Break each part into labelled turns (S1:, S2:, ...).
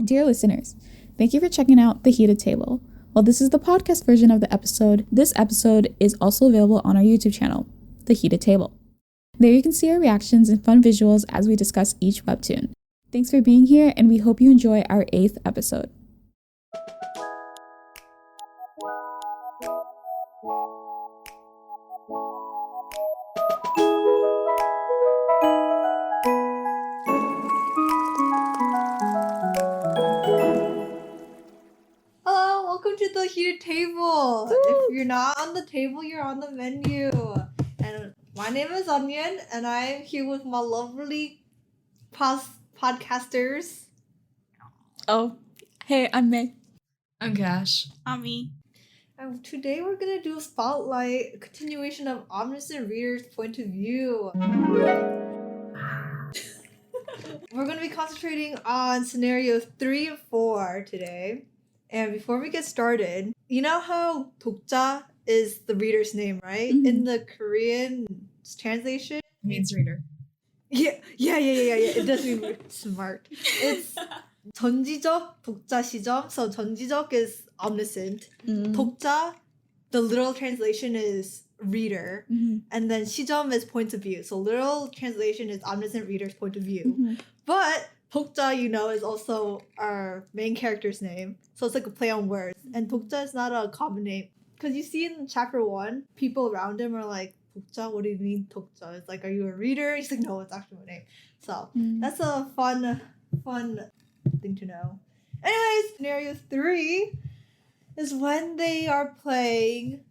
S1: Dear listeners, thank you for checking out The Heated Table. While this is the podcast version of the episode, this episode is also available on our YouTube channel, The Heated Table. There you can see our reactions and fun visuals as we discuss each webtoon. Thanks for being here, and we hope you enjoy our 8th episode.
S2: Hello, welcome to The Heated Table. If you're not on the table, you're on the menu. And my name is Onion, and I'm here with my lovely podcasters.
S1: Oh, hey, I'm May.
S3: I'm Cash.
S4: I'm me.
S2: And today we're gonna do a spotlight, a continuation of Omniscient Reader's point of view. We're gonna be concentrating on scenarios 3 and 4 today. And before we get started, you know how 독자 is the reader's name, right?
S1: Mhm.
S2: In the Korean translation?
S3: It means reader.
S2: Yeah. It does mean smart. It's 전지적, 독자 시점. So 전지적 is omniscient. 독자, the literal translation is reader. And then 시점 is point of view. So literal translation is omniscient reader's point of view. But 독자, you know, is also our main character's name. So it's like a play on words. And 독자 is not a common name. Because you see in chapter 1, people around him are like, 독자, what do you mean 독자? It's like, are you a reader? He's like, no, it's actually my name. So that's a fun thing to know. Anyways, scenario 3 is when they are playing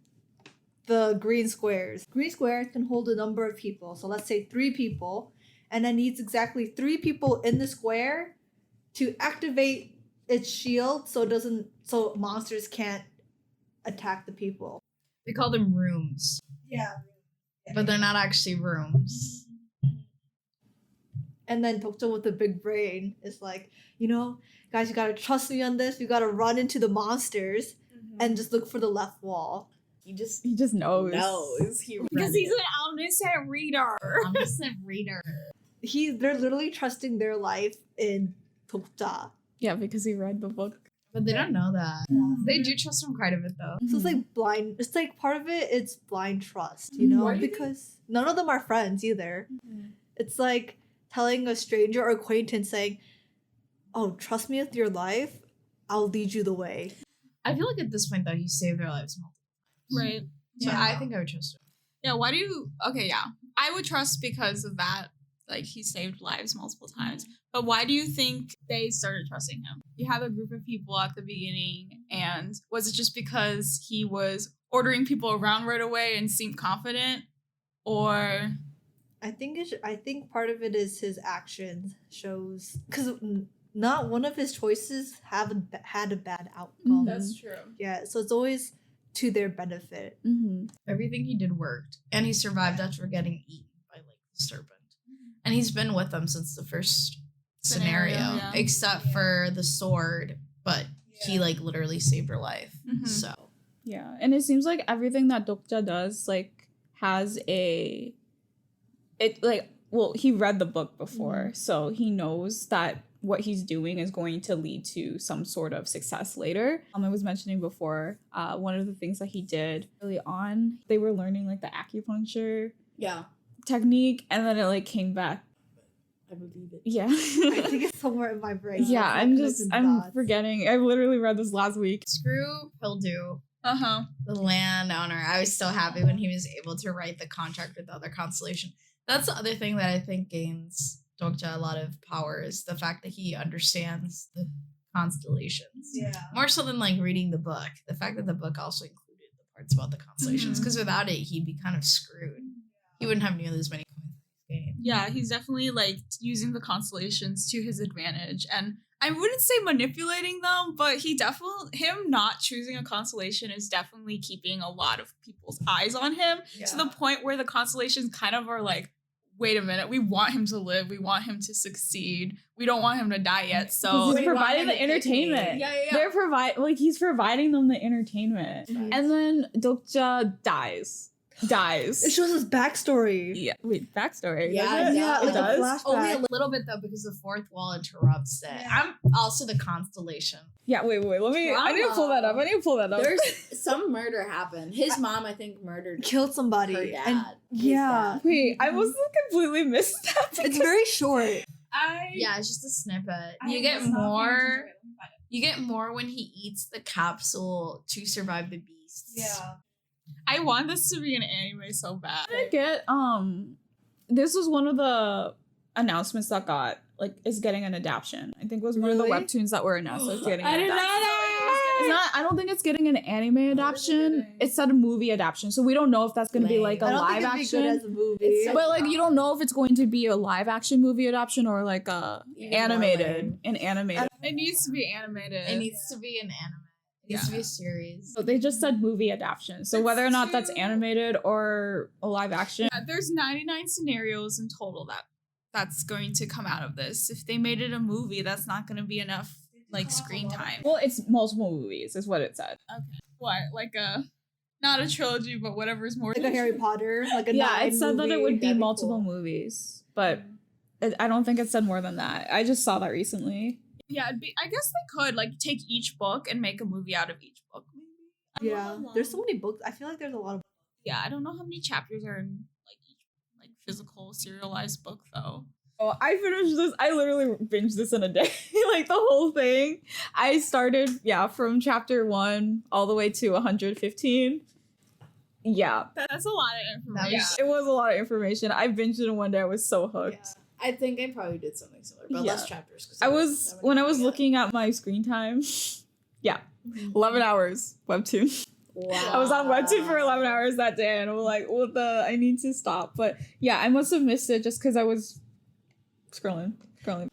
S2: the green squares. Green squares can hold a number of people. So let's say 3 people. And it needs exactly 3 people in the square to activate its shield so monsters can't attack the people.
S3: We call them rooms,
S2: Yeah.
S3: but they're not actually rooms.
S2: And then Dokja with the big brain is like, you know, guys, you gotta trust me on this. You gotta run into the monsters and just look for the left wall.
S4: He just
S1: He just knows.
S4: knows. Because he's an omniscient reader.
S3: Omniscient reader.
S2: They're literally trusting their life in Dokja.
S1: Yeah, because he read the book.
S3: But they don't know that. They do trust him quite a bit, though.
S2: So it's like blind. It's like part of it. It's blind trust, you know,
S3: Why do you
S2: because none of them are friends either. It's like telling a stranger or acquaintance saying, "Oh, trust me with your life. I'll lead you the way."
S3: I feel like at this point, though, he saved their lives multiple
S4: Right.
S3: times. So
S2: Yeah.
S3: I think I would trust him.
S4: Yeah, why do you... Okay, yeah. I would trust because of that. Like, he saved lives multiple times. But why do you think they started trusting him? You have a group of people at the beginning, and was it just because he was ordering people around right away and seemed confident? Or...
S2: I think part of it is his actions shows because not one of his choices had a bad outcome.
S4: true.
S2: Yeah, so it's always to their benefit.
S3: Everything he did worked. And he survived after getting eaten by, like, the serpent. And he's been with them since the first scenario
S4: Yeah.
S3: except for the sword. But he, like, literally saved her life. So...
S1: Yeah, and it seems like everything that Dokja does, like, has he read the book before, so he knows that what he's doing is going to lead to some sort of success later. I was mentioning before, one of the things that he did early on, they were learning, like, the acupuncture technique, and then it, like, came back.
S4: I believe it.
S1: Yeah.
S2: I think it's somewhere in my brain.
S1: Yeah, I'm forgetting. I literally read this last week.
S3: Screw Hildu.
S4: Uh-huh.
S3: The landowner. I was so happy when he was able to write the contract with the other constellation. That's the other thing that I think gains Dokja a lot of power is the fact that he understands the constellations.
S2: Yeah.
S3: More so than like reading the book. The fact that the book also included the parts about the constellations. Because without it, he'd be kind of screwed. He wouldn't have nearly as many coins in his game.
S4: Yeah, he's definitely like using the constellations to his advantage, and I wouldn't say manipulating them, but him not choosing a constellation is definitely keeping a lot of people's eyes on him to the point where the constellations kind of are like, wait a minute, we want him to live, we want him to succeed, we don't want him to die yet. So
S1: He's providing the entertainment. He's providing them the entertainment, and then Dokja dies. dies.
S2: It shows his backstory.
S1: Yeah. Wait, backstory.
S3: Yeah,
S1: does it?
S2: yeah,
S1: It
S2: like a
S1: does?
S2: flashback.
S3: Only a little bit though, because the fourth wall interrupts it.
S2: Yeah.
S3: I'm also the constellation.
S1: Yeah, wait. Let me. I need to pull that up.
S5: There's some murder happened. His mom, I think, murdered
S2: Killed somebody.
S5: her dad.
S2: And
S5: his
S2: yeah.
S5: dad.
S1: Wait, I must have completely missed that.
S2: It's very short.
S3: Yeah, it's just a snippet.
S4: I
S3: You get
S4: was not paying
S3: more.
S4: attention to it.
S3: You get more when he eats the capsule to survive the beasts.
S4: I want this to be an anime so bad.
S1: I get this was one of the announcements that got is getting an adaptation. I think it was one of the
S2: Really?
S1: webtoons that were announced as getting
S5: I
S1: an
S5: didn't know
S1: adaptation.
S5: that.
S1: It's not. I don't think it's getting an anime adaptation.
S4: getting?
S1: It said a movie adaptation, so we don't know if that's going to be like a
S2: I don't
S1: live
S2: think it'd be good
S1: action.
S2: as a movie.
S5: It's so-
S1: But you don't know if it's going to be a live action movie adaptation or like a
S5: Even more
S1: animated,
S5: lame.
S1: an animated.
S4: It needs to be animated.
S3: It needs to be an anime. It needs to be a series.
S1: So they just said movie adaptation. So whether or not that's animated or a live action,
S4: Yeah, there's 99 scenarios in total that's going to come out of this. If they made it a movie, that's not going to be enough screen time.
S1: well, it's multiple movies, is what it said.
S4: Okay. What? Not a trilogy, but whatever's more.
S2: like a Harry Potter, like a
S1: Yeah, it
S2: 9
S1: said that it
S2: movie.
S1: would be
S5: That'd be
S1: multiple
S5: cool.
S1: movies, but I don't think it said more than that. I just saw that recently.
S4: Yeah, I guess they could take each book and make a movie out of each book. Maybe. I don't know
S2: Yeah,
S4: how long.
S2: there's so many books. I feel like there's a lot of.
S4: Yeah, I don't know how many chapters are in each physical serialized book though.
S1: Oh, I finished this. I literally binged this in a day. The whole thing. I started, from chapter 1 all the way to 115. Yeah,
S4: That's a lot of information.
S3: was-
S1: it was a lot of information. I binged it in one day. I was so hooked.
S5: I think I probably did something similar, but
S1: Yeah.
S5: less chapters. 'Cause
S1: I was, when I was looking at my screen time, 11 hours, Webtoon.
S5: Wow.
S1: I was on Webtoon for 11 hours that day, and I'm like, I need to stop. But yeah, I must have missed it just because I was scrolling.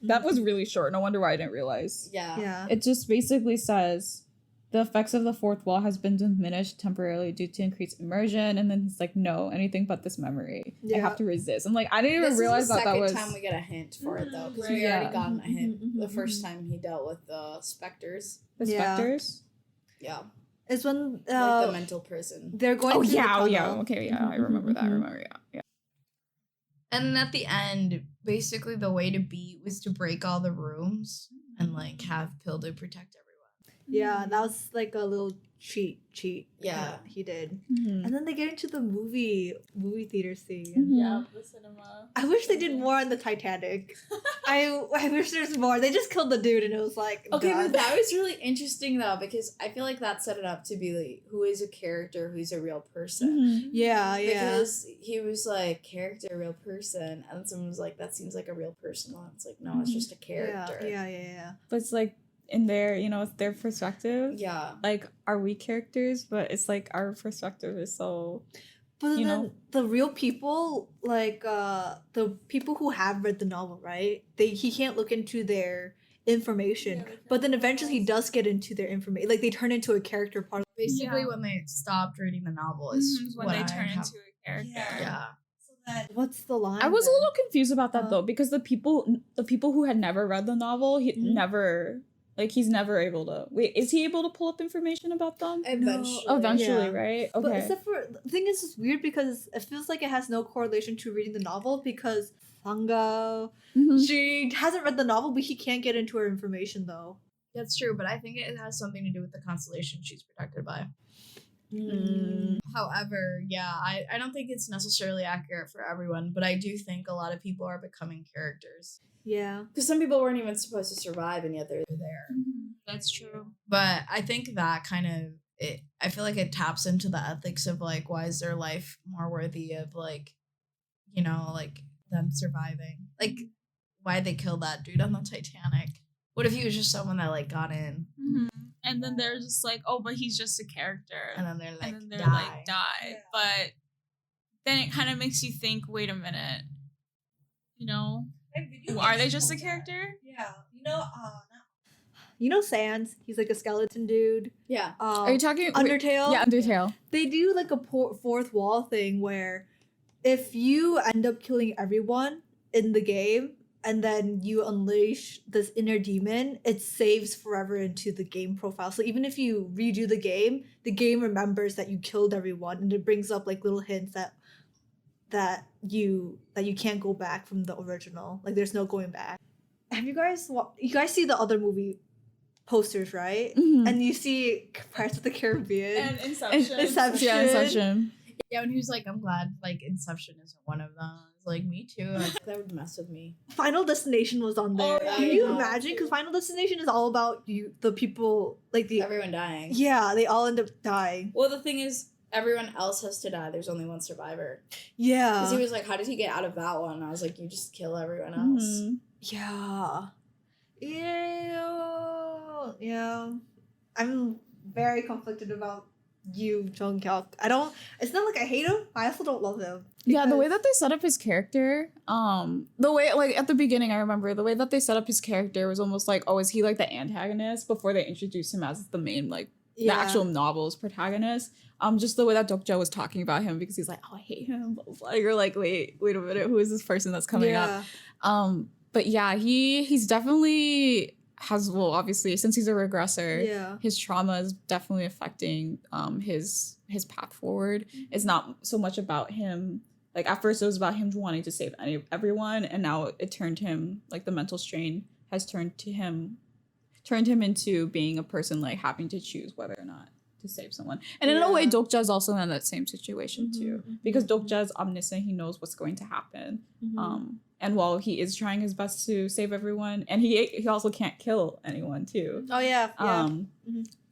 S1: That was really short. No wonder why I didn't realize.
S5: Yeah.
S2: Yeah.
S1: It just basically says the effects of the fourth wall has been diminished temporarily due to increased immersion, and then it's like, no, anything but this memory. I
S2: Yeah.
S1: have to resist. I'm like, I didn't even
S5: This
S1: realize
S5: is the
S1: that
S5: second
S1: was
S5: time we get a hint for it though, because we
S1: Yeah.
S5: already gotten a hint the
S2: Mhm,
S5: first time he dealt with the specters.
S1: the
S2: Yeah.
S1: specters.
S5: Yeah,
S2: It's when
S5: like the mental prison.
S2: they're going.
S1: Oh
S2: through the
S1: yeah,
S2: tunnel.
S1: okay, yeah, I remember that. I
S2: Mhm.
S1: remember, yeah.
S3: And then at the end, basically the way to beat was to break all the rooms and have Pildo protect everyone.
S2: Yeah, that was like a little cheat.
S5: Yeah.
S2: that he did.
S1: Mhm.
S2: And then they get into the movie theater scene.
S1: Mhm.
S4: Yeah, the cinema.
S2: I wish they did more on the Titanic. I wish there's more. They just killed the dude, and it was like
S5: Okay,
S2: done.
S5: but that was really interesting though, because I feel like that set it up to be like, who is a character, who's a real person.
S1: Mhm.
S2: yeah.
S5: Because he was like, character, real person, and someone was like, that seems like a real person. And it's like, no, it's just a character.
S2: Yeah.
S1: But it's like in their, it's their perspective.
S5: Yeah.
S1: Like, are we characters? But it's like our perspective is so.
S2: But
S1: You
S2: then
S1: know?
S2: the real people, the people who have read the novel, right? He can't look into their information. But then eventually he does get into their information. Like they turn into a character part of
S3: Basically,
S4: Yeah.
S3: when they stopped reading the novel is
S4: When
S3: what
S4: they
S3: I
S4: turn
S3: have-
S4: into a character.
S3: Yeah.
S2: what's the line?
S1: I was a
S2: then?
S1: little confused about that
S2: Uh,
S1: though, because the people who had never read the novel, he's never able to. Wait, is he able to pull up information about them?
S5: Eventually.
S1: Eventually,
S2: Yeah.
S1: right?
S2: But
S1: Okay.
S2: except for the thing is, it's weird because it feels like it has no correlation to reading the novel because Fanga,
S1: Mhm.
S2: she hasn't read the novel, but he can't get into her information though.
S3: That's true, but I think it has something to do with the constellation she's protected by.
S1: Mm.
S3: However, yeah, I don't think it's necessarily accurate for everyone, but I do think a lot of people are becoming characters.
S2: Yeah.
S5: Because some people weren't even supposed to survive, and yet they're there.
S4: That's true.
S3: But I think that kind of I feel like it taps into the ethics of why is their life more worthy of them surviving? Why'd they kill that dude on the Titanic? What if he was just someone that got in
S4: And then they're just like, oh, but he's just a character.
S3: and then they're
S4: And then they're
S3: die?
S4: die. But then it kind of makes you think, wait a minute. Are they just a character?
S2: Yeah. You know Sans? He's like a skeleton dude.
S5: Yeah.
S1: Are you talking
S2: Undertale?
S1: Yeah, Undertale.
S2: They do like a fourth wall thing where if you end up killing everyone in the game and then you unleash this inner demon, it saves forever into the game profile. So even if you redo the game remembers that you killed everyone, and it brings up like little hints that you can't go back from the original. Like there's no going back. Have you guys see the other movie posters, right?
S1: Mhm.
S2: And you see Pirates of the Caribbean
S4: And Inception.
S2: Inception.
S1: Yeah, Inception.
S3: Yeah, when he was like, I'm glad like Inception isn't one of them. I was like, me too. Like,
S5: That would mess with me.
S2: Final Destination was on there.
S4: Oh, yeah,
S2: Can you
S5: yeah.
S2: imagine? Because Final Destination is all about the people, like
S5: Everyone dying.
S2: yeah, they all end up dying.
S5: Well, the thing is, everyone else has to die. There's only one survivor.
S2: Yeah.
S5: Because he was like, how did he get out of that one? And I was like, you just kill everyone else.
S1: Mhm.
S2: Yeah. Yeah. I'm very conflicted about you, Jung Hyuk. It's not like I hate him, I also don't love him.
S1: Yeah, the way
S2: because-
S1: that they set up his character, the way, like, at the beginning, I remember, the way that they set up his character was almost like, oh, is he, like, the antagonist before they introduced him as the main, like, the actual novel's protagonist. Just the way that Dokja was talking about him, because he's like, oh, I hate him, blah, blah, blah. You're like, wait a minute, who is this person that's coming up? But yeah, he's definitely has, well, obviously, since he's a regressor,
S2: Yeah.
S1: his trauma is definitely affecting his path forward. It's not so much about him. Like, at first it was about him wanting to save everyone, and now it turned him, like, the mental strain has turned him into being a person, like, having to choose whether or not to save someone. And in a way,
S2: Yeah.
S1: Dokja is also in that same situation too,
S2: Mhm,
S1: because
S2: mhm.
S1: Dokja is omniscient. He knows what's going to happen.
S2: Mhm.
S1: And while he is trying his best to save everyone, and he also can't kill anyone too.
S2: Oh yeah. Mhm.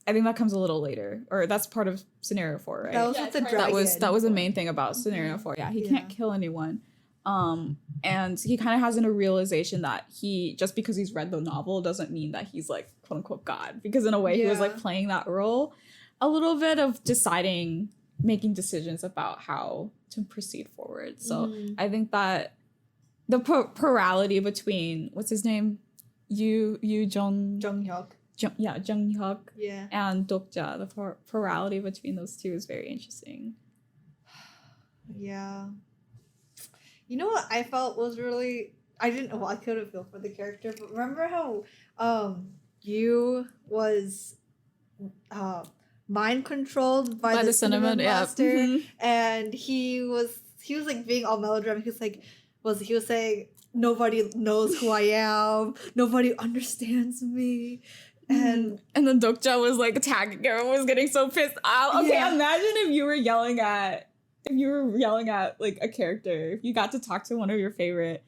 S1: I think that comes a little later, or that's part of scenario 4, right?
S2: That was
S4: Yeah,
S2: with the
S4: it's
S2: dragon.
S1: that was the main thing about scenario 4. Yeah, he can't
S2: Yeah.
S1: kill anyone. And he kind of has a realization that he, just because he's read the novel doesn't mean that he's like quote unquote God, because in a way he was like
S2: Yeah.
S1: playing that role a little bit of making decisions about how to proceed forward. So
S2: Mhm.
S1: I think that the plurality between, what's his name, Jung
S2: Jung Hyuk.
S1: Jung Hyuk
S2: Yeah.
S1: and Dokja, the plurality between those two is very interesting.
S2: Yeah. You know what I felt was really, I couldn't feel for the character, but remember how you was mind controlled by the cinnamon master,
S1: Mhm.
S2: and he was like being all melodramatic. He was saying nobody knows who I am, nobody understands me. And
S1: then Dokja was like attacking her and was getting so pissed off. Okay,
S2: Yeah.
S1: imagine if you were yelling at like a character, if you got to talk to one of your favorite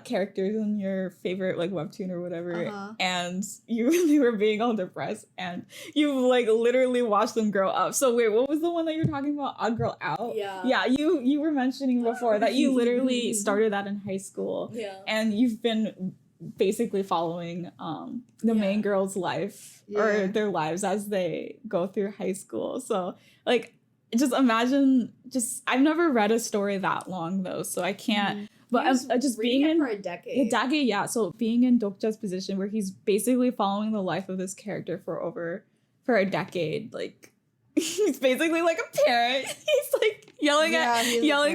S1: characters in your favorite like webtoon or whatever,
S2: Uh-huh.
S1: and they were being all depressed, and you like literally watched them grow up. So wait, what was the one that you were talking about? Odd Girl Out?
S5: Yeah.
S1: You were mentioning before that you literally started that in high school.
S5: Yeah.
S1: And you've been basically following the main girl's life or
S2: Yeah.
S1: their lives as they go through high school. So like, just imagine, I've never read a story that long though, so I can't, but
S5: He was
S1: just
S5: reading
S1: being
S5: it
S1: in
S5: for a decade.
S1: so being in Dokja's position where he's basically following the life of this character for a decade, like he's basically like a parent. He's like yelling
S2: he's a
S1: at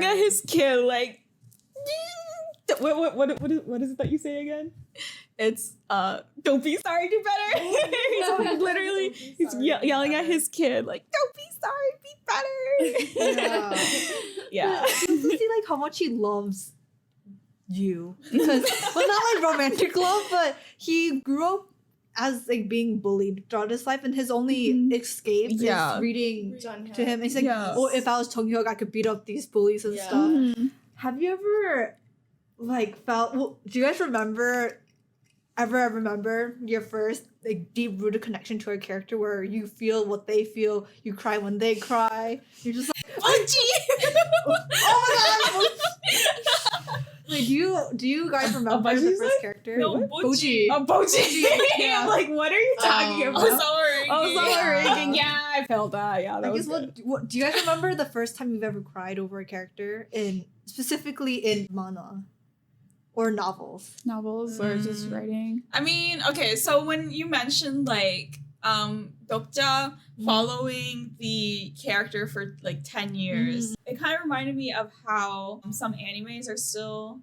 S2: parent.
S1: his kid, like what is it that you say again? It's don't be sorry, do better. He's literally he's yelling at his kid like, don't be sorry, be better. Yeah.
S2: You also see like how much he loves you, because well, not like romantic love, but he grew up as like being bullied throughout his life, and his only
S1: Mhm.
S2: escape
S1: Yeah.
S2: is reading to him. And he's like,
S1: Yeah.
S2: oh, if I was Jung Hyuk, I could beat up these bullies and
S5: Yeah.
S2: stuff.
S1: Mhm.
S2: Have you ever like felt? Well, do you guys ever remember your first like deep rooted connection to a character where you feel what they feel, you cry when they cry, you're just like, oh my god! Like, do you guys remember the
S1: Budgie's
S2: first
S1: like-
S2: character?
S4: No, Boji.
S1: Oh, Boji.
S2: Yeah.
S1: Like, what are you talking about?
S4: Oh,
S1: Summer
S2: Yeah.
S1: Reading. Yeah, I felt that. Yeah, that
S2: I
S1: was
S2: guess
S1: good.
S2: what do you guys remember the first time you've ever cried over a character specifically in manhwa or novels?
S1: Novels or just writing.
S4: I mean, okay, so when you mentioned like Dokja following the character for like 10 years, it kind of reminded me of how some animes are still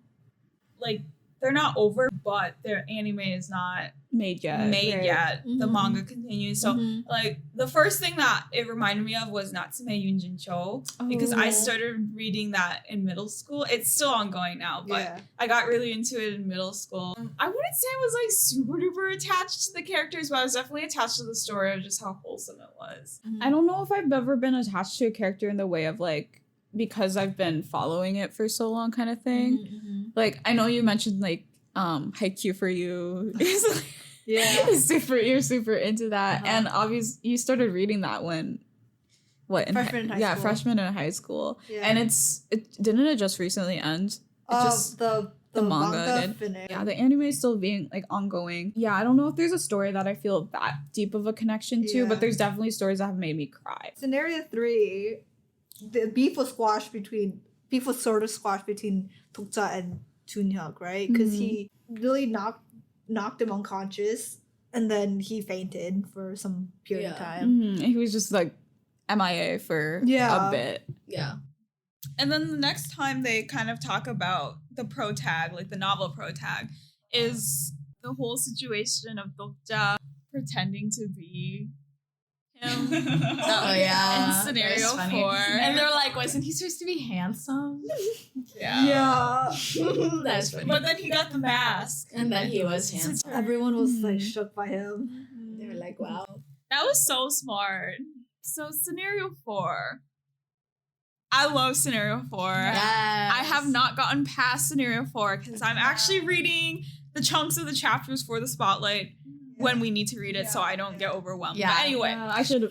S4: like they're not over, but their anime is not
S1: Made yet.
S4: yet. The
S2: Mhm.
S4: manga continues. So
S2: Mhm.
S4: like the first thing that it reminded me of was Natsume Yunjin-cho because I
S2: yeah.
S4: started reading that in middle school. It's still ongoing now, but I got really into it in middle school. I wouldn't say I was like super duper attached to the characters, but I was definitely attached to the story of just how wholesome it was.
S1: I don't know if I've ever been attached to a character in the way of like because I've been following it for so long kind of thing.
S2: Mhm.
S1: Like I know you mentioned like Haikyuu for you is like
S2: Yeah.
S1: you're super into that.
S2: Uh-huh.
S1: And obviously you started reading that when
S2: Freshman in high school.
S1: freshman in high school.
S2: Yeah.
S1: And it didn't it just recently end? It just
S2: the
S1: manga did.
S2: finished.
S1: Yeah, the anime is still being like ongoing. Yeah, I don't know if there's a story that I feel that deep of a connection to,
S2: Yeah.
S1: but there's definitely stories that have made me cry.
S2: Scenario 3, the beef was sort of squashed between Dokja and Junhyuk, right? Because he really knocked him unconscious, and then he fainted for some period of
S5: Yeah.
S2: time.
S1: He was just like MIA for
S2: Yeah.
S1: a bit.
S5: Yeah.
S4: And then the next time they kind of talk about the protag, like the novel protag, is the whole situation of Dokja pretending to be him.
S5: Oh, yeah.
S4: In scenario
S5: That was funny.
S4: 4.
S3: And they're like, wasn't he supposed to be handsome?
S2: Yeah.
S5: That's funny.
S4: But then he got the mask.
S5: And then he was handsome.
S2: Everyone was like shook by him.
S5: They were like, wow.
S4: That was so smart. So scenario 4. I love scenario 4.
S5: Yes.
S4: I have not gotten past scenario 4 because I'm actually reading the chunks of the chapters for the spotlight when we need to read it so I don't get overwhelmed.
S3: Yeah.
S4: But anyway.
S1: I should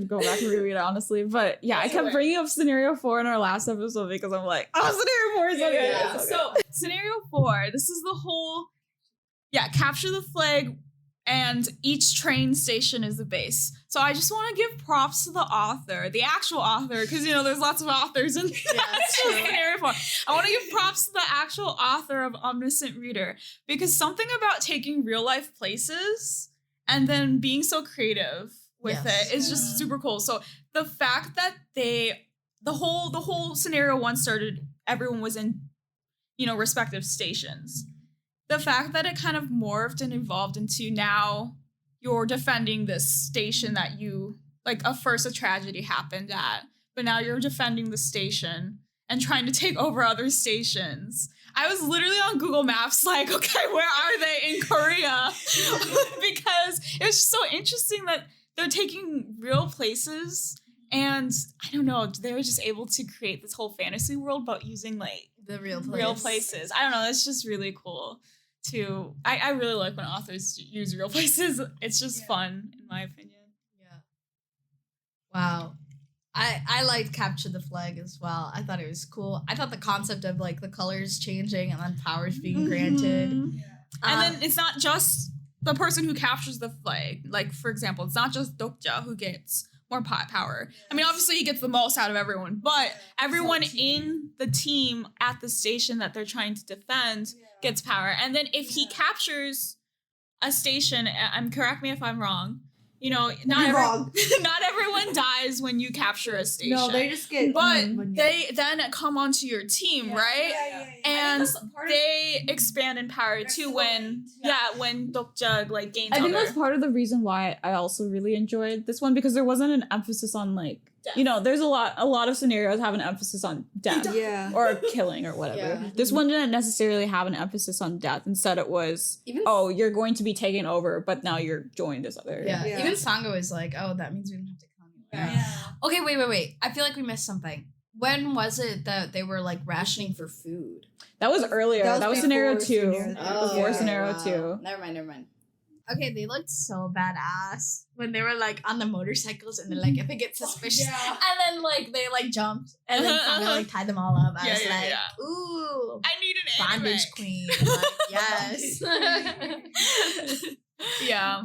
S1: go back and reread it honestly. But yeah, I kept bringing up scenario 4 in our last episode because I'm like, scenario 4 is so good.
S5: Yeah.
S1: It's so
S4: So scenario 4, this is the whole capture the flag and each train station is the base. So I just want to give props to the author, the actual author, because there's lots of authors in scenario 4. I want to give props to the actual author of Omniscient Reader because something about taking real life places and then being so creative with it is just super cool. So the fact that the whole scenario 1 started, everyone was in respective stations. The fact that it kind of morphed and evolved into now you're defending this station that you, like, first a tragedy happened at, but now you're defending the station and trying to take over other stations. I was literally on Google Maps like, okay, where are they in Korea? Because it was just so interesting that they're taking real places and, I don't know, they were just able to create this whole fantasy world but using, like,
S5: The real
S4: places. I don't know, it's just really cool. I really like when authors use real places. It's just fun, in my opinion.
S5: Yeah. Wow. I liked Capture the Flag as well. I thought it was cool. I thought the concept of like the colors changing and then powers being granted.
S4: And then it's not just the person who captures the flag. Like, for example, it's not just Dokja who gets more power. I mean, obviously he gets the most out of everyone, but everyone in the team at the station that they're trying to defend gets power. And then if he captures a station, correct me if I'm wrong, not everyone dies when you capture a station.
S2: No, they just get.
S4: But they then come onto your team, right? And they expand in power too when Dokja like gains.
S1: I think
S4: other.
S1: that's part of the reason why I also really enjoyed this one because there wasn't an emphasis on like death. There's a lot of scenarios have an emphasis on death or killing or whatever.
S5: Yeah.
S1: This one didn't necessarily have an emphasis on death. Instead, it was you're going to be taken over, but now you're joined this other.
S5: Yeah.
S2: Yeah.
S5: Even Sangha was like, oh, that means we don't have to kill anyone.
S3: Yeah.
S5: Okay, wait. I feel like we missed something. When was it that they were like rationing for food?
S1: That was earlier. That was scenario
S2: before
S1: 2.
S2: scenario
S1: Before
S2: three.
S1: scenario 2.
S5: Never mind. Okay, they looked so badass when they were like on the motorcycles and they're like, if it gets suspicious, and then like they like jumped and then Sangha like tied them all up. I was like, ooh,
S4: I need an anime.
S5: bondage queen. Like, yes.
S4: Yeah.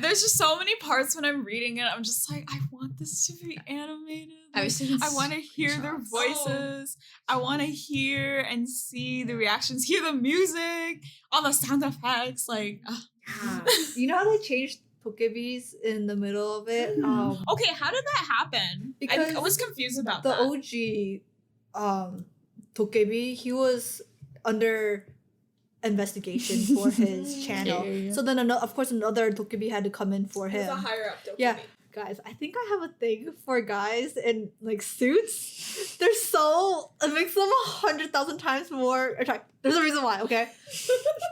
S4: There's just so many parts when I'm reading it. I'm just like, I want this to be animated.
S5: I
S4: want to hear their voices. I want to hear and see the reactions, hear the music, all the sound effects. Like,
S2: You know how they changed Pokebis in the middle of it?
S4: okay, how did that happen?
S2: Because
S4: I was confused about
S2: the
S4: that.
S2: OG Tokebi, he was under investigation for his channel.
S1: Yeah.
S2: So then, of course, another dokebi had to come in for him.
S4: He's a higher up dokebi.
S2: Yeah. Guys, I think I have a thing for guys in like suits. They're so, it makes them 100,000 times more attractive. There's a reason why, okay?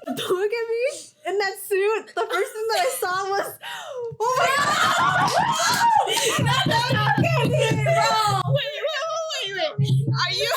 S2: Don't look at me in that suit. The first thing that I saw was, oh my god!
S5: That's not kidding, bro.
S4: Wait. Are you,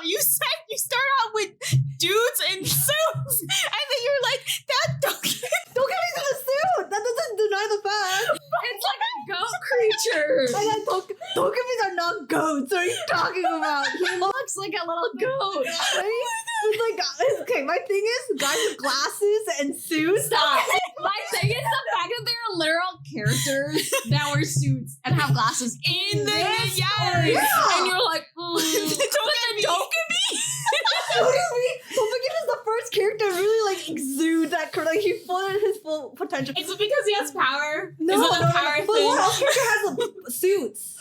S4: you said you start out with dudes in suits, and then you're like, that donkey.
S2: Don't get me to the suit! That doesn't deny the fact.
S5: It's like a goat creature.
S2: I got dokemis are not goats. What are you talking about?
S5: He looks like a little goat.
S2: Right? It's like, okay, my thing is guys with glasses and suits.
S5: Stop. My thing is the fact that there are literal characters that wear suits and have glasses in the
S4: Yes.
S2: Yeah.
S5: and you're like,
S2: Dokemi is the first character to really like exude that like he fulfilled his full potential.
S4: Is it because he has power?
S2: No,
S4: Is it a power
S2: but
S4: thing?
S2: what else character has a suits?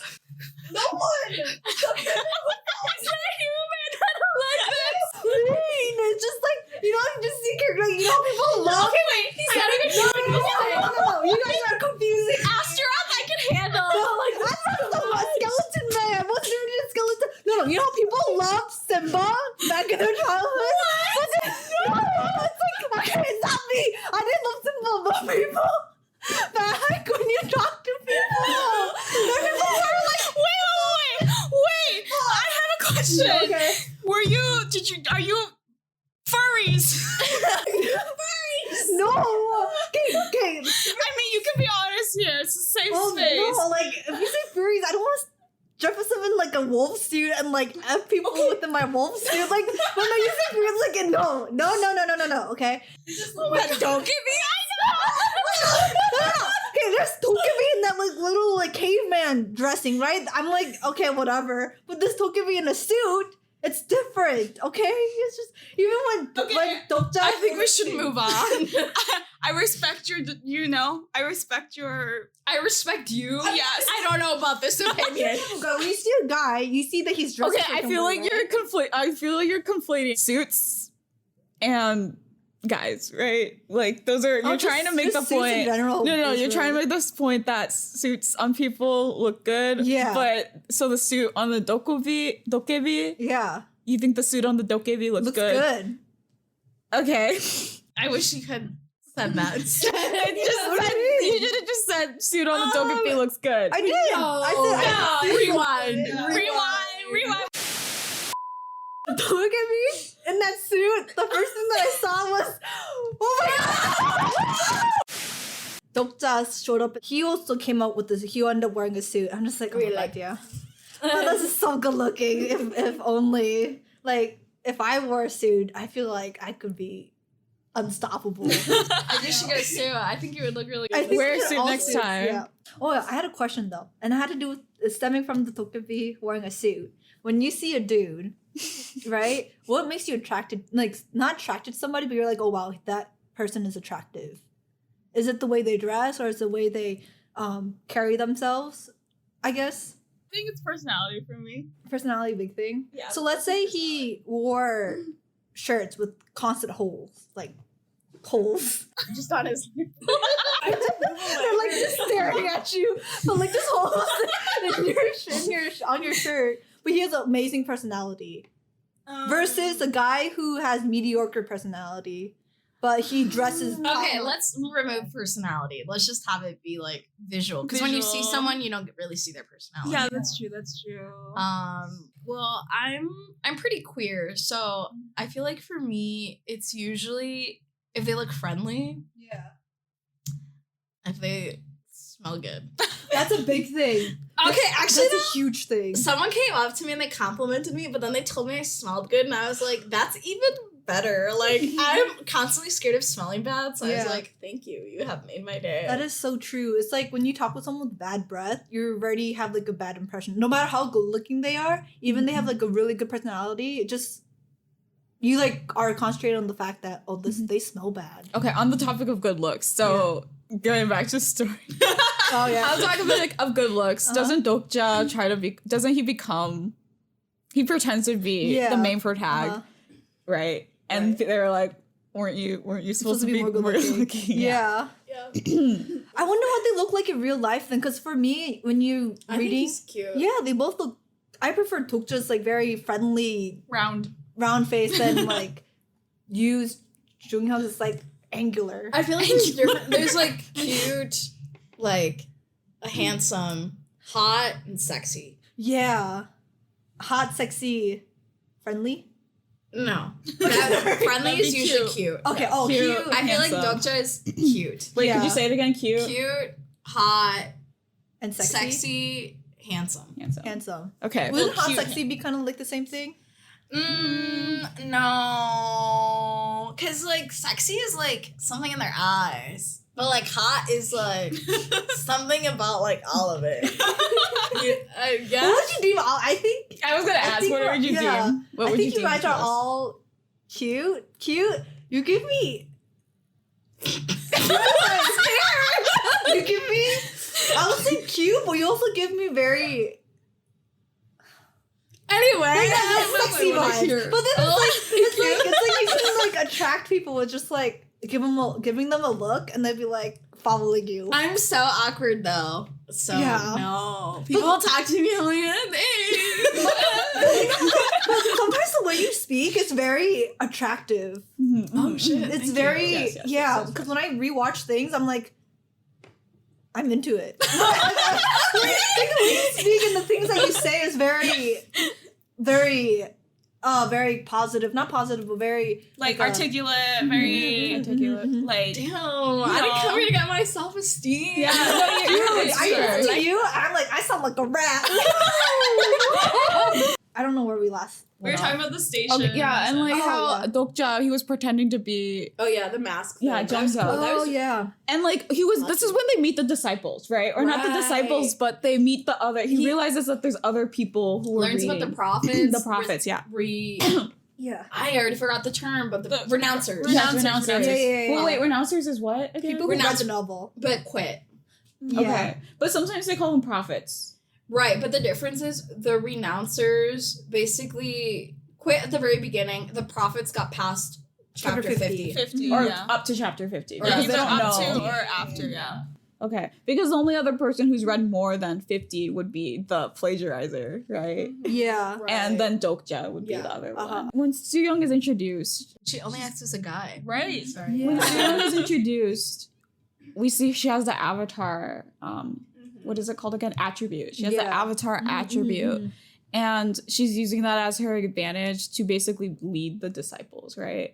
S2: No one.
S5: Is that a human? I don't like this.
S2: It's just like you just see character like people love.
S5: Okay, wait. He's not even human.
S2: No, you guys are confusing.
S5: Astaroth, I can handle.
S2: Like that's a skeleton man. What's the difference between skeleton? No, you know people love Simba back in their childhood. But then, it's like okay, it's not me. I didn't love Simba, but people back when you talk to people, there are people who are like,
S4: Wait. I have a question.
S2: okay.
S4: Are you furries?
S2: No. Okay.
S4: I mean, you can be honest here. It's a safe
S2: Well,
S4: space.
S2: no, like if you say furries, I don't want to dress up in like a wolf suit and like F people within my wolf suit. Like, when you say furries, like no. Okay.
S4: Don't give me.
S2: Okay, there's Tokebi in that like little like caveman dressing, right? I'm like, okay, whatever. But this Tokebi in a suit, it's different, okay? It's just even when like Dokja.
S3: I think we should move on.
S4: I respect your. I respect your.
S3: I respect you.
S4: Yes.
S3: I don't know about this opinion.
S2: When you see a guy, you see that he's dressed.
S1: Okay, I feel like you're conflating suits and guys, right? Like those are you're trying to make the point.
S2: In general
S1: No,
S2: is
S1: you're trying to
S2: really-
S1: make this point that suits on people look good.
S2: Yeah.
S1: But so the suit on the dokebi,
S2: Yeah,
S1: you think the suit on the dokebi looks good? Okay.
S3: I wish you had said that.
S1: You should have just said suit on the dokebi looks good.
S2: I did. I said
S3: Rewind.
S2: Look at me in that suit. The first thing that I saw was, oh my god! Dokja showed up. He also came out with this. He ended up wearing a suit. I'm just like, oh my god, yeah. But this is so good looking. If only, like, if I wore a suit, I feel like I could be unstoppable.
S3: I think you should get a suit. I think you would look really
S2: I
S3: good.
S2: think
S1: Wear a
S2: we should
S1: suit
S2: all
S1: next
S2: suits,
S1: time.
S2: Yeah. Oh, I had a question though, and it had to do with stemming from the Tokebi wearing a suit. When you see a dude, right? What makes you attracted? Like not attracted to somebody, but you're like, oh wow, that person is attractive. Is it the way they dress, or is it the way they carry themselves? I guess
S4: I think it's personality for me.
S2: personality, big thing.
S4: Yeah.
S2: So let's say he wore shirts with constant holes, like holes.
S3: Just on his.
S2: They're like just staring at you, but like just holes on your shirt. But he has an amazing personality. Versus a guy who has mediocre personality, but he dresses.
S3: Okay, let's remove personality. Let's just have it be like visual. Because when you see
S4: Visual.
S3: someone, you don't really see their personality.
S4: Yeah, that's true.
S3: Well, I'm pretty queer, so I feel like for me, it's usually if they look friendly,
S2: Yeah,
S3: if they smell good.
S2: that's a big thing.
S3: Okay, actually,
S2: That's a huge thing.
S3: someone came up to me and they complimented me, but then they told me I smelled good, and I was like, that's even better. Like, I'm constantly scared of smelling bad, so I
S2: Yeah.
S3: was like, thank you, you have made my day.
S2: That is so true. It's like when you talk with someone with bad breath, you already have like a bad impression. No matter how good looking they are, even they have like a really good personality, it just you like are concentrated on the fact that they smell bad.
S1: Okay, on the topic of good looks, so going back to the story.
S2: Oh yeah.
S1: On the topic of good looks, doesn't Dokja he pretends to be
S2: Yeah.
S1: the main protag, right? And they're like, weren't you supposed to be more good looking?
S2: Yeah. I wonder what they look like in real life then, because for me, when you
S5: I think
S2: reading,
S5: he's cute.
S2: yeah, they both look. I prefer Dokja's like very friendly,
S4: Round
S2: face, and like Yu's Junghyun's is like angular.
S5: I feel like there's different. There's like cute, like handsome, hot, and sexy.
S2: Yeah, hot, sexy, friendly.
S5: No, friendly is usually cute.
S2: Okay,
S1: Cute.
S2: cute.
S5: I feel like
S1: Handsome.
S5: Dokja is cute.
S1: Wait,
S2: Yeah.
S1: could you say it again? Cute?
S5: Cute, hot,
S2: And
S5: sexy, handsome.
S2: handsome.
S1: Okay.
S2: Wouldn't hot,
S4: cute.
S2: sexy be kind of like the same thing?
S5: No, because like sexy is like something in their eyes, but like hot is like something about like all of it. I guess.
S2: What would you deem? I think.
S1: I was gonna ask,
S2: think
S1: what would you
S2: yeah.
S1: deem? What
S2: I
S1: would
S2: think
S1: you
S2: you guys
S1: deem
S2: are
S1: to us?
S2: all cute. You give me. You give me. I would say cute, but you also give me very.
S5: Anyway,
S2: Like sexy vibes. But then it's like you can like attract people with just like giving them a look and they'd be like following you.
S5: I'm so awkward though. So
S2: Yeah.
S5: no, people talk to me. I'm like,
S2: Sometimes the way you speak is very attractive.
S5: oh shit,
S2: It's
S5: thank
S2: very
S5: you.
S1: Yes,
S2: because when I rewatch things, I'm like, I'm into it. Like, the way you speak and the things that you say is very positive. Not positive, but very
S4: like
S2: a-
S4: articulate, very
S1: Articulate.
S4: like
S5: Damn, I didn't come here to get my self-esteem.
S1: Yeah, no,
S2: Dude,
S1: it's
S2: I
S1: true.
S2: listen to you, and I'm like, I sound like a rat. I don't know where we last.
S4: we were talking about the station.
S1: Okay, yeah, and like
S2: Oh,
S1: how
S2: yeah.
S1: Dokja, he was pretending to be,
S5: Oh yeah, the mask.
S1: Yeah,
S5: thing. That was
S1: Jungkook.
S5: cool. That
S2: Oh
S5: was-
S2: yeah.
S1: and like he was. This is when they meet the disciples, right? Or not the
S5: Right.
S1: disciples, but they meet the other. He
S5: He
S1: realizes that there's other people who are
S5: learns
S1: reading.
S5: about the prophets.
S1: The prophets, yeah.
S2: Yeah.
S5: I already forgot the term, but the renouncers.
S1: Yes,
S4: Renouncers.
S1: renouncers.
S2: Yeah.
S1: Well, wait, renouncers is what again?
S2: People who read the novel.
S5: But quit.
S2: Yeah.
S1: Okay, but sometimes they call them prophets.
S5: Right, but the difference is the renouncers basically quit at the very beginning. The prophets got past chapter
S2: Chapter
S5: 50.
S4: 50,
S1: Or
S4: yeah.
S1: up to chapter 50.
S5: Or
S1: Because
S4: Either
S1: they don't
S4: up
S1: know.
S4: to or after, yeah.
S1: Okay. Because the only other person who's read more than 50 would be the plagiarizer, right?
S2: Yeah.
S1: And then Dokja would be
S5: Yeah.
S1: the other
S2: Uh-huh.
S1: one. When Sooyoung is introduced,
S5: She only acts as a guy.
S4: Right.
S5: Sorry.
S1: when
S2: Yeah.
S1: Sooyoung is introduced, we see she has the avatar, what is it called again? Attribute. She has the
S2: Yeah.
S1: avatar attribute. And she's using that as her advantage to basically lead the disciples, right?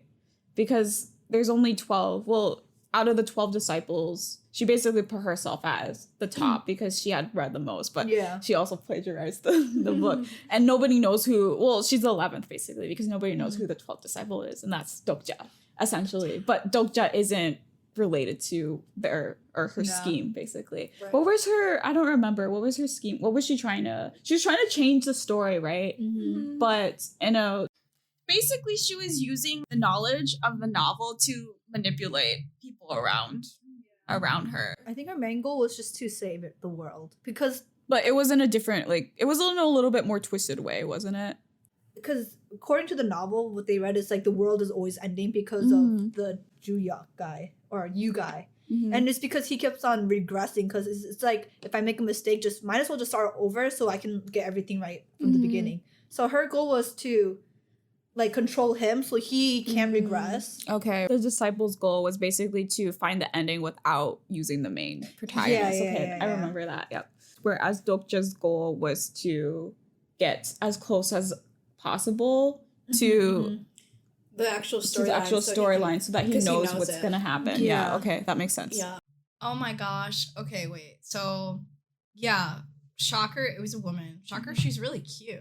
S1: Because there's only 12. Well, out of the 12 disciples, she basically put herself as the top because she had read the most, but
S2: Yeah.
S1: she also plagiarized the book. And nobody knows who, well, she's the 11th basically because nobody knows who the 12th disciple is, and that's Dokja, essentially. But Dokja isn't related to her
S2: No.
S1: scheme, basically.
S5: Right.
S1: What was her, I don't remember, what was her scheme? What was she trying to change the story, right?
S2: Mm-hmm.
S1: But in a,
S4: Basically, she was using the knowledge of the novel to manipulate people around her.
S2: I think her main goal was just to save the world because
S1: but it was in a different, like, it was in a little bit more twisted way, wasn't it?
S2: according to the novel, what they read is like the world is always ending because of the Juyak guy or Yu guy. And it's because he keeps on regressing because it's like if I make a mistake, just might as well just start over so I can get everything right from the beginning. So her goal was to like control him so he can't regress.
S1: Okay. The disciples' goal was basically to find the ending without using the main protagonist. I remember that. Yep. Whereas Dokja's goal was to get as close as possible to
S5: The actual
S1: the actual storyline so that he
S5: because he
S1: knows
S5: knows
S1: what's
S5: it.
S1: gonna happen.
S2: Yeah.
S1: Yeah. Okay, that makes sense.
S5: Yeah.
S3: Oh my gosh. Okay, wait. So, yeah, Shocker, it was a woman. Shocker, she's really cute.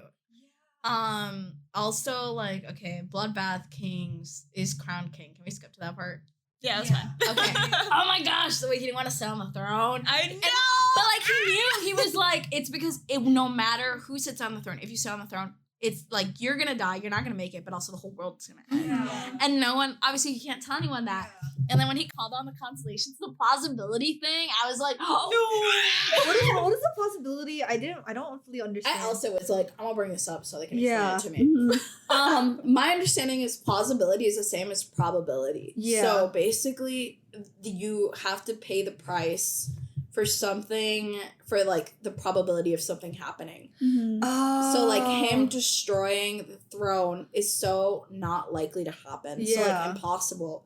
S3: Also, like, okay, Bloodbath Kings is crowned king. Can we skip to that part?
S4: Yeah, that's fine.
S5: Okay. Oh my gosh, the way he didn't want to sit on the throne.
S4: I know.
S5: But like he knew, he was like, it's because no matter who sits on the throne, if you sit on the throne, it's like you're gonna die, you're not gonna make it, but also the whole world's gonna end. And no one, obviously, you can't tell anyone that. And then when he called on the constellations, the plausibility thing, I was like, oh
S2: What is the possibility? I don't fully understand.
S6: I also was like, I'm gonna bring this up so they can
S2: Yeah.
S6: explain it to me. My understanding is plausibility is the same as probability.
S2: Yeah.
S6: So basically, you have to pay the price for something, for like the probability of something happening. So like him destroying the throne is so not likely to happen. So
S2: Yeah.
S6: like impossible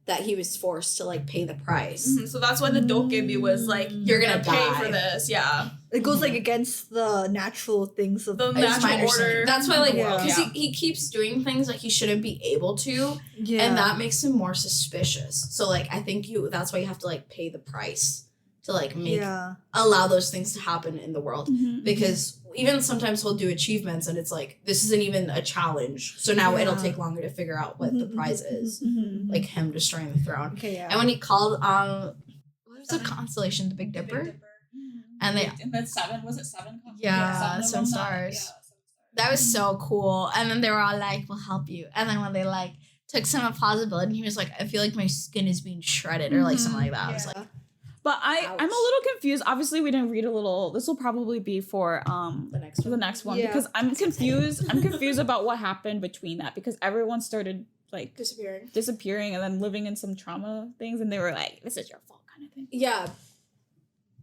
S6: that he was forced to like pay the price.
S4: So that's why the dokebi was like, you're gonna pay
S6: die.
S4: for this. Yeah.
S2: It goes like against the natural things of
S4: The
S6: It's my
S4: natural
S6: understanding.
S4: order.
S6: That's why, like,
S2: Yeah.
S6: because he keeps doing things like he shouldn't be able to, and that makes him more suspicious. So, like, I think that's why you have to like pay the price to like make allow those things to happen in the world. Because even sometimes he'll do achievements, and it's like this isn't even a challenge. So now it'll take longer to figure out what the prize is, like him destroying the throne.
S2: Okay, yeah.
S6: And when he called what was the constellation, the Big Dipper? And they
S4: And then 7, was it 7?
S6: Yeah, 7 stars. That was so cool. And then they were all like, we'll help you. And then when they like took some plausibility, he was like, I feel like my skin is being shredded or like something like that. I was like,
S1: But I'm a little confused. Obviously, we didn't read a little. This will probably be for
S6: the next one.
S1: because I'm confused. I'm confused about what happened between that, because everyone started like disappearing and then living in some trauma things, and they were like, "This is your fault," kind of thing.
S6: Yeah.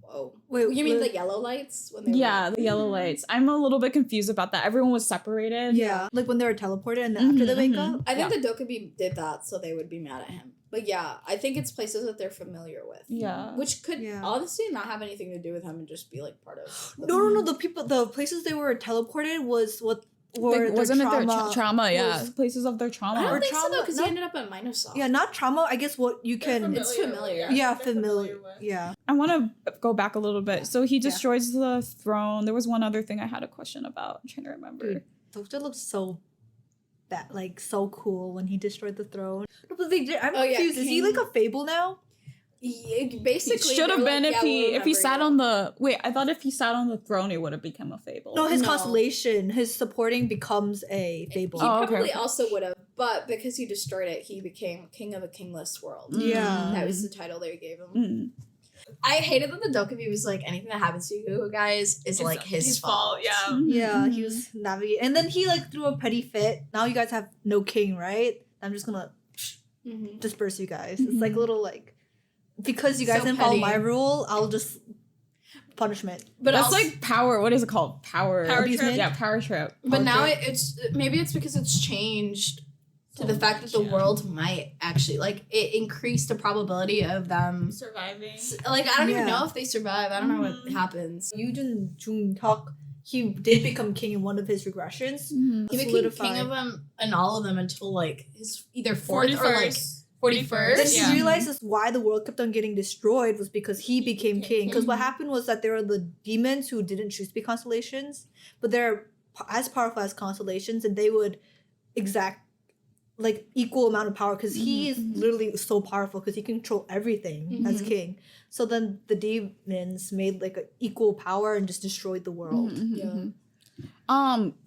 S6: Whoa.
S2: Wait,
S6: You mean the yellow lights? When they
S1: Yeah, the yellow lights. I'm a little bit confused about that. Everyone was separated.
S2: Yeah, like when they were teleported and then after they wake up.
S6: I think the Dokubi did that so they would be mad at him. But yeah, I think it's places that they're familiar with.
S1: Yeah.
S6: Which could honestly not have anything to do with him and just be like part of
S2: No. The places they were teleported was what were
S1: wasn't
S2: their
S1: it their trauma? Yeah,
S2: was-
S1: places of their trauma.
S6: I don't
S2: Or
S6: think so though,
S2: trauma-
S6: because
S2: no.
S6: he ended up at Microsoft.
S2: Yeah, not trauma. I guess what you can.
S6: It's familiar.
S2: Yeah,
S4: They're
S2: familiar.
S4: with.
S2: Yeah.
S1: I want to go back a little bit. So he destroys the throne. There was one other thing I had a question about. I'm trying to remember.
S2: Dude, Dokja looks so bad, like so cool when he destroyed the throne. No, but I'm confused. Is he like a fable now?
S6: Yeah, basically,
S1: Should have
S6: they're
S1: been
S6: like,
S1: if he sat on the I thought if he sat on the throne it would have become a fable.
S2: No, his
S6: No.
S2: constellation, his supporting becomes a fable.
S6: He
S1: Oh, okay.
S6: probably also would have, but because he destroyed it, he became king of a kingless world.
S2: Yeah.
S6: That was the title they gave him.
S1: Mm.
S6: I hated that the Dokubi was like, anything that happens to you guys is like his fault.
S4: Yeah.
S2: Yeah, he was navigating, and then he like threw a petty fit. Now you guys have no king, right? I'm just gonna disperse you guys. It's like a little like, because you guys
S6: So
S2: didn't follow
S6: petty.
S2: my rule, I'll just punishment.
S6: But
S1: That's
S6: also,
S1: like power. What is it called? Power
S2: trip?
S1: Yeah, power trip.
S6: but
S2: Power
S6: now
S2: trip.
S6: it's maybe it's because it's changed to the fact that the world might actually like it increased the probability of them.
S4: Surviving.
S6: Like I don't even
S2: Yeah.
S6: know if they survive. I don't know what happens.
S2: Yujin Jung-hyuk, he did become king in one of his regressions.
S1: Mm-hmm.
S6: He became
S2: Solidified.
S6: king of them and all of them until like his either fourth or like 41st.
S2: Then
S4: Yeah.
S2: he realizes why the world kept on getting destroyed was because he became king. Because what happened was that there were the demons who didn't choose to be constellations, but they're as powerful as constellations, and they would exact like equal amount of power because he is literally so powerful because he can control everything as king. So then the demons made like an equal power and just destroyed the world.
S6: Yeah.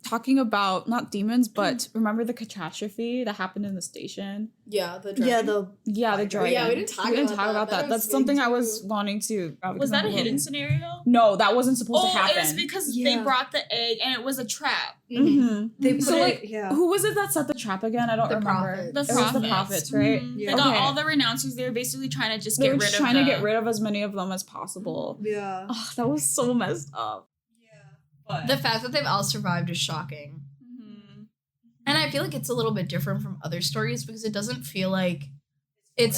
S1: Talking about not demons, but remember the catastrophe that happened in the station?
S6: Yeah, the
S2: Yeah,
S6: dragon.
S1: The dragon.
S6: Yeah, we didn't talk about that. That
S1: That's
S6: was
S1: something
S6: big
S1: I was
S6: too.
S1: wanting to.
S4: Was that a hidden scenario?
S1: No, that wasn't supposed to happen.
S4: It was because
S2: Yeah.
S4: they brought the egg and it was a trap.
S1: Mhm.
S2: They put
S1: So
S2: it,
S1: like,
S2: yeah.
S1: who was it that set the trap again? I don't
S6: The
S1: remember.
S6: prophets.
S4: The
S1: It was the prophets, right?
S4: Mhm.
S2: Yeah.
S4: They got
S1: Okay.
S4: all the renouncers. They were basically trying to just
S1: They
S4: get
S1: were
S4: rid
S1: just
S4: of
S1: trying to
S4: the-
S1: get rid of as many of them as possible.
S2: Yeah.
S1: Oh, that was so messed up.
S4: But
S6: The fact that they've all survived is shocking.
S4: Mhm.
S6: And I feel like it's a little bit different from other stories because it doesn't feel like it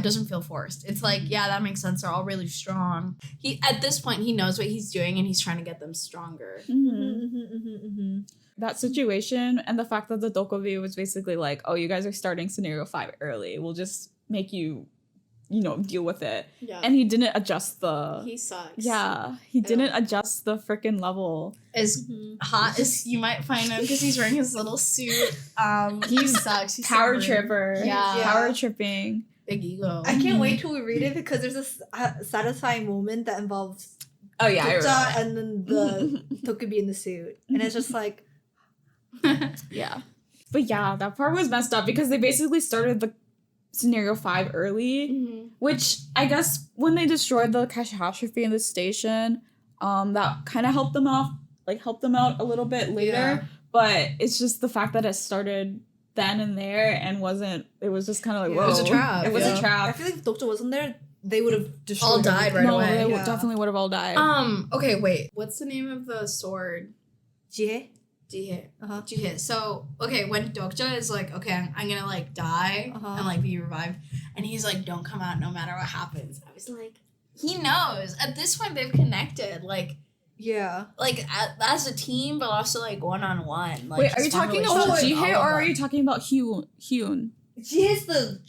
S6: doesn't feel forced. It's like, yeah, that makes sense. They're all really strong. At this point he knows what he's doing and he's trying to get them stronger.
S1: That situation and the fact that the Dokubi was basically like, oh, you guys are starting scenario 5 early. We'll just make you, deal with it.
S6: Yeah.
S1: And he didn't adjust the...
S6: he sucks.
S1: Yeah, he didn't adjust the freaking level.
S6: As hot as you might find him because he's wearing his little suit. He sucks. He's so
S1: Power
S6: rude.
S1: tripper.
S6: Yeah.
S1: Power tripping.
S6: Big ego.
S2: I can't wait till we read it because there's this satisfying moment that involves
S1: Oh, yeah, I
S2: Dokja
S1: remember.
S2: and then the Tokubi in the suit. And it's just like,
S4: Yeah. But yeah, that part was messed up because they basically started the scenario 5 early, which I guess when they destroyed the catastrophe in the station, that kind of helped them out a little bit later.
S2: Yeah.
S4: But it's just the fact that it started then and there and it was just kind of like, whoa.
S6: It was a trap.
S4: It was a
S2: I
S4: trap.
S2: feel like if Dokja wasn't there, they would have destroyed
S6: All died right
S4: No,
S6: away.
S4: they
S2: Yeah.
S4: definitely would have all died.
S6: Okay, wait. What's the name of the sword?
S2: Jihye?
S6: Jihae.
S2: Uh-huh.
S6: Jihae. So, okay, when Dokja is like, okay, I'm gonna like die and like be revived, and he's like, don't come out no matter what happens. I was like, he knows. At this point, they've connected. Like as a team, but also like one-on-one. Like,
S4: Wait, are you talking about Jihye or are you talking about Hyun?
S2: Jihye's the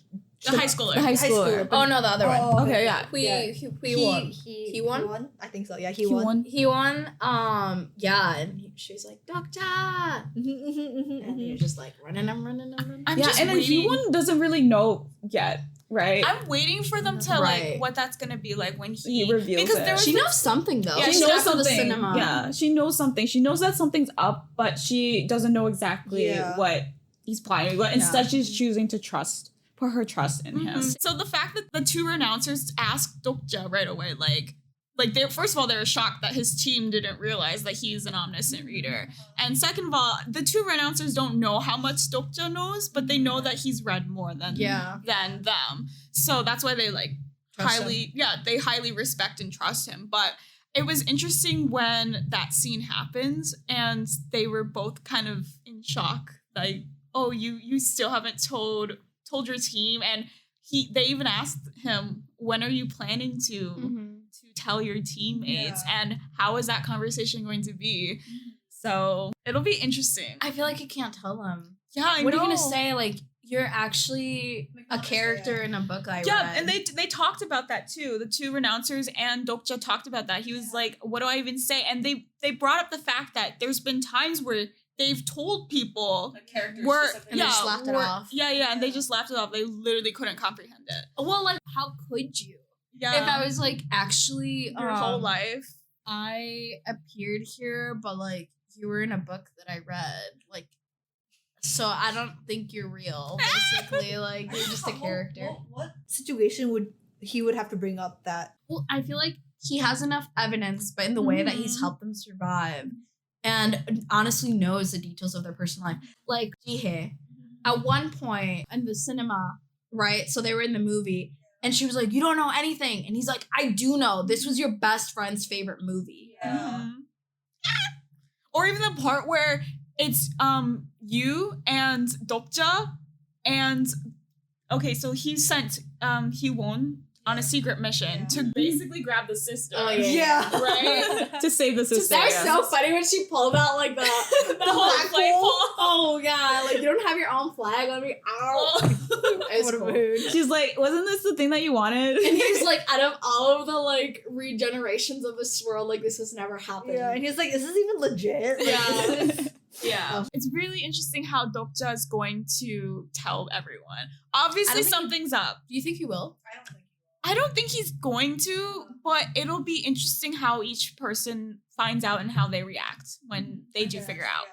S4: high schooler.
S2: high schooler.
S6: Oh no, the other one.
S4: Okay, yeah.
S6: He won.
S2: He
S6: won?
S2: won? I think so. Yeah, he won.
S6: He won. Yeah, and she's like, Dokja, and you're just like running.
S4: I'm just and then Hyun doesn't really know yet, right? I'm waiting for them to
S6: Right.
S4: like what that's gonna be like when he
S6: reveals
S4: because
S6: it.
S4: there was
S6: She knows something though.
S4: Yeah,
S6: She
S4: she
S6: knows
S4: knows
S6: after the
S4: something.
S6: cinema.
S4: Yeah, she knows something. She knows that something's up, but she doesn't know exactly what he's planning. But instead, she's choosing to put her trust in him. So the fact that the 2 renouncers asked Dokja right away, like they first of all, they're shocked that his team didn't realize that he's an omniscient reader, and second of all, the 2 renouncers don't know how much Dokja knows, but they know that he's read more than them. So that's why they like they highly respect and trust him. But it was interesting when that scene happens and they were both kind of in shock, like, oh, you still haven't told your team, and they even asked him, when are you planning to tell your teammates, and how is that conversation going to be? So it'll be interesting.
S6: I feel like you can't tell them.
S4: Yeah, I know.
S6: What are you gonna say? Like, you're actually a character in a book I read.
S4: Yeah, and they talked about that too. The 2 renouncers and Dokja talked about that. He was like, what do I even say? And they brought up the fact that there's been times where they've told people
S6: and they just laughed it off.
S4: Yeah, and they just laughed it off. They literally couldn't comprehend it.
S6: Well, like, how could you?
S4: Yeah.
S6: If I was like, actually,
S4: Your whole life.
S6: I appeared here, but like, you were in a book that I read, like, so I don't think you're real. Basically, like, you're just a character.
S2: What situation would he have to bring up that?
S6: Well, I feel like he has enough evidence, but in the way that he's helped them survive, and honestly knows the details of their personal life. Like Jihye, at one point in the cinema, right? So they were in the movie, and she was like, "You don't know anything," and he's like, "I do know. This was your best friend's favorite movie."
S2: Yeah.
S4: Or even the part where it's you and Dokja, and okay, so he sent Hee-won on a secret mission to basically grab the sister.
S6: Oh yeah.
S4: Right? To save the sister.
S6: That was so funny when she pulled out like the
S4: whole
S6: flagpole. Oh god, like, you don't have your own flag on me. Ow. It was cool.
S4: She's like, wasn't this the thing that you wanted?
S6: And he's like, out of all of the like regenerations of this world, like, this has never happened.
S2: Yeah, and he's like, is this even legit? Like,
S4: Yeah. Yeah. It's really interesting how Dokja is going to tell everyone. Obviously, something's up.
S6: Do you think he will?
S4: I don't think he's going to, but it'll be interesting how each person finds out and how they react when they do figure out.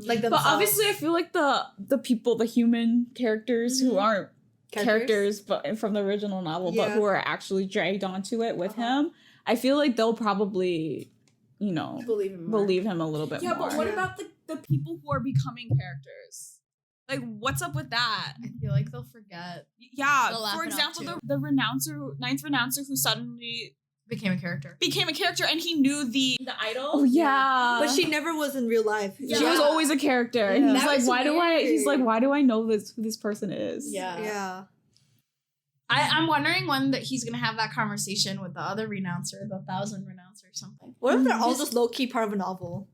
S2: Like
S4: But obviously, I feel like the people, the human characters who aren't characters but from the original novel, but who are actually dragged onto it with him, I feel like they'll probably, believe him a little bit more. Yeah, but what about the people who are becoming characters? Like, what's up with that?
S6: I feel like they'll forget.
S4: Yeah,
S6: They'll laugh
S4: for
S6: it off,
S4: example,
S6: too.
S4: the ninth renouncer who suddenly
S6: Became a character.
S4: and he knew the idol.
S6: Oh
S4: yeah,
S2: but she never was in real life.
S4: She was always a character, and he's
S6: That
S4: like,
S6: was
S4: why do I?
S6: weird.
S4: He's like, why do I know who this person is?
S2: Yeah.
S6: I'm wondering when that he's gonna have that conversation with the other renouncer, the 1,000 renouncer or something.
S2: What if they're all just low key part of a novel,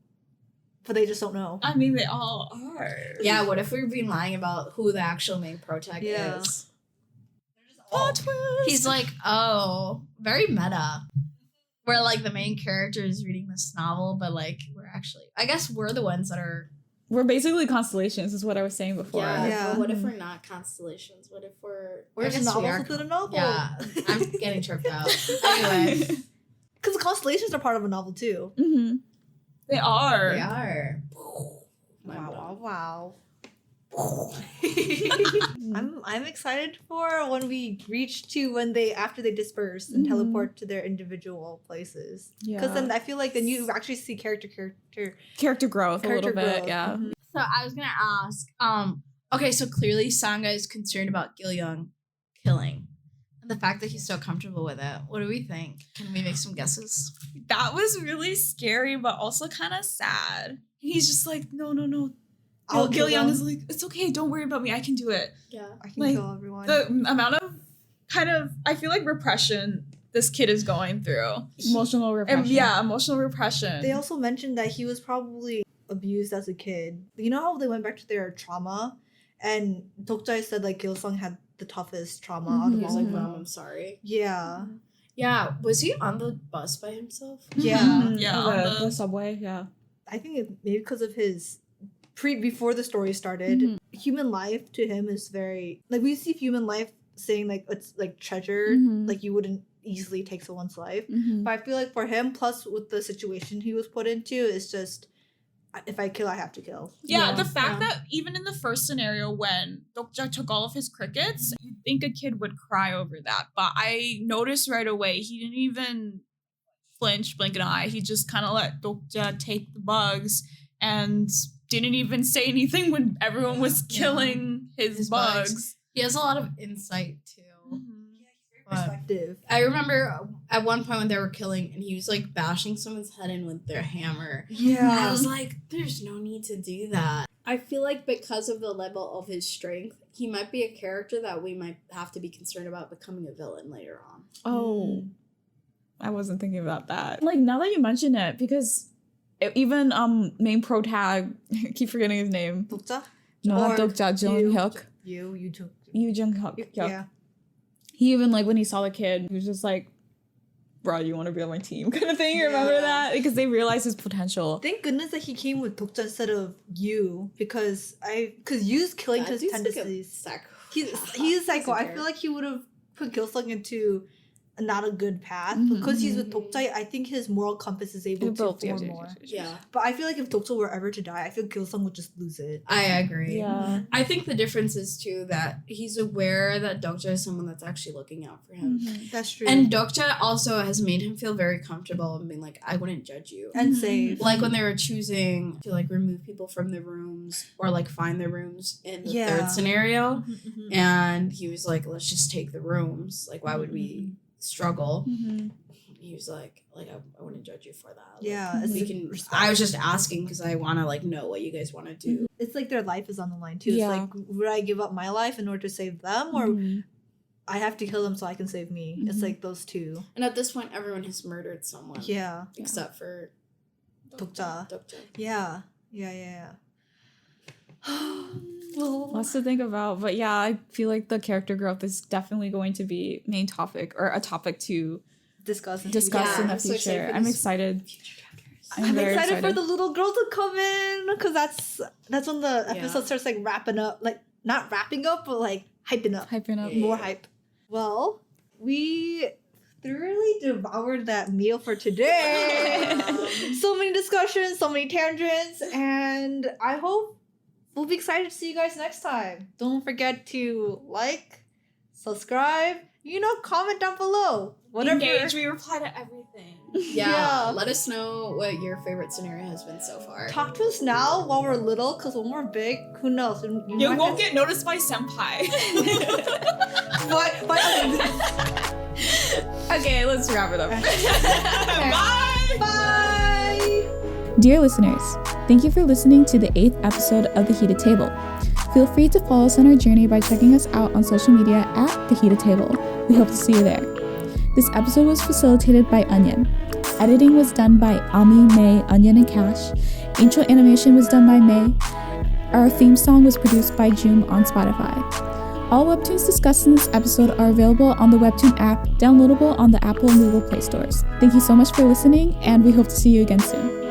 S2: but they just don't know?
S4: I mean, they all are.
S6: Yeah, what if we've been lying about who the actual main protag is?
S4: Plot twist.
S6: He's like, oh, very meta. Where like the main character is reading this novel, but like I guess we're the ones that are.
S4: We're basically constellations, is what I was saying before.
S2: Yeah.
S6: But what if we're not constellations? What if we're
S2: just novels within a novel?
S6: Yeah, I'm getting tripped out. Anyway,
S2: Because the constellations are part of a novel too.
S4: They are.
S6: they are.
S2: Wow. I'm excited for when we reach to after they disperse and teleport to their individual places. Because then I feel like then you actually see character
S1: growth a little bit. Yeah.
S6: So I was gonna ask, okay, so clearly Sangha is concerned about Gil-young killing. And the fact that he's so comfortable with it. What do we think? Can we make some guesses?
S4: That was really scary, but also kind of sad. He's just like, no. Gil-young is like, it's okay, don't worry about me, I can do it.
S6: Yeah.
S2: I can kill everyone.
S4: The amount of I feel like repression this kid is going through.
S1: Emotional repression.
S4: Emotional repression.
S2: They also mentioned that he was probably abused as a kid. You know how they went back to their trauma? And Dokjae said like Gil-sung had the toughest trauma out of
S6: He was
S2: all
S6: like,
S2: of them.
S6: Mom, I'm sorry.
S2: Yeah.
S6: Yeah. Was he on the bus by himself?
S2: Yeah.
S4: Yeah,
S1: on the subway, yeah.
S2: I think maybe because of his before the story started, human life to him is very like we see human life saying like it's like treasured, like you wouldn't easily take someone's life. But I feel like for him, plus with the situation he was put into, it's just if I kill, I have to kill.
S4: Yeah, the fact that even in the first scenario when Dokja took all of his crickets, you'd think a kid would cry over that. But I noticed right away he didn't even flinch, blink an eye. He just kind of let Dokja take the bugs and didn't even say anything when everyone was killing his bugs.
S6: He has a lot of insight too.
S2: Perspective.
S6: I remember at one point when they were killing and he was like bashing someone's head in with their hammer.
S2: Yeah.
S6: I was like, there's no need to do that. I feel like because of the level of his strength, he might be a character that we might have to be concerned about becoming a villain later on.
S1: Oh. I wasn't thinking about that. Like now that you mention it, because even main pro tag, I keep forgetting his name.
S2: Dokja?
S1: No, not Dokja, Jung-hyuk.
S2: You too.
S1: Yu Jung-hyuk.
S2: Yeah.
S1: He even like when he saw the kid, he was just like, bro, you want to be on my team kind of thing. You remember that? Because they realized his potential.
S2: Thank goodness that he came with Dokja instead of Yu because Yu's killing his tendencies. He's psycho. I feel like he would have put Gil-sung into not a good path because he's with Dokjae. I think his moral compass is able to form more.
S6: Yeah,
S2: but I feel like if Dokjae were ever to die, I feel Gil-sung would just lose it.
S6: I agree.
S1: Yeah,
S6: I think the difference is too that he's aware that Dokjae is someone that's actually looking out for him.
S2: That's true.
S6: And Dokjae also has made him feel very comfortable and being like, I wouldn't judge you.
S2: And safe.
S6: Like when they were choosing to like remove people from their rooms or like find their rooms in the third scenario, and he was like, let's just take the rooms. Like, why would we struggle? He was like I wouldn't judge you for that. Like, we can. I was just asking because I want to like know what you guys want to do.
S2: It's like their life is on the line too. It's like, would I give up my life in order to save them, or I have to kill them so I can save me? It's like those two.
S6: And at this point, everyone has murdered someone.
S2: Yeah,
S6: except for
S2: Dokjae. Yeah.
S1: Lots to think about, but yeah, I feel like the character growth is definitely going to be main topic or a topic to
S2: discuss in
S1: the future. I'm excited.
S2: I'm excited for the little girl to come in because that's when the episode starts like wrapping up, like not wrapping up, but like hyping up, more hype. Well, we thoroughly devoured that meal for today. So many discussions, so many tangents, and I hope we'll be excited to see you guys next time. Don't forget to like, subscribe, comment down below. Whatever.
S4: Engage, we reply to everything.
S6: Yeah. Let us know what your favorite scenario has been so far.
S2: Talk to us now while we're little, because when we're big, who knows?
S4: You won't get noticed by senpai.
S1: Okay, let's wrap it up.
S4: Bye!
S2: Bye!
S1: Dear listeners, thank you for listening to the 8th episode of The Heated Table. Feel free to follow us on our journey by checking us out on social media at The Heated Table. We hope to see you there. This episode was facilitated by Onion. Editing was done by Ami, May, Onion, and Cash. Intro animation was done by May. Our theme song was produced by Joom on Spotify. All webtoons discussed in this episode are available on the Webtoon app, downloadable on the Apple and Google Play stores. Thank you so much for listening, and we hope to see you again soon.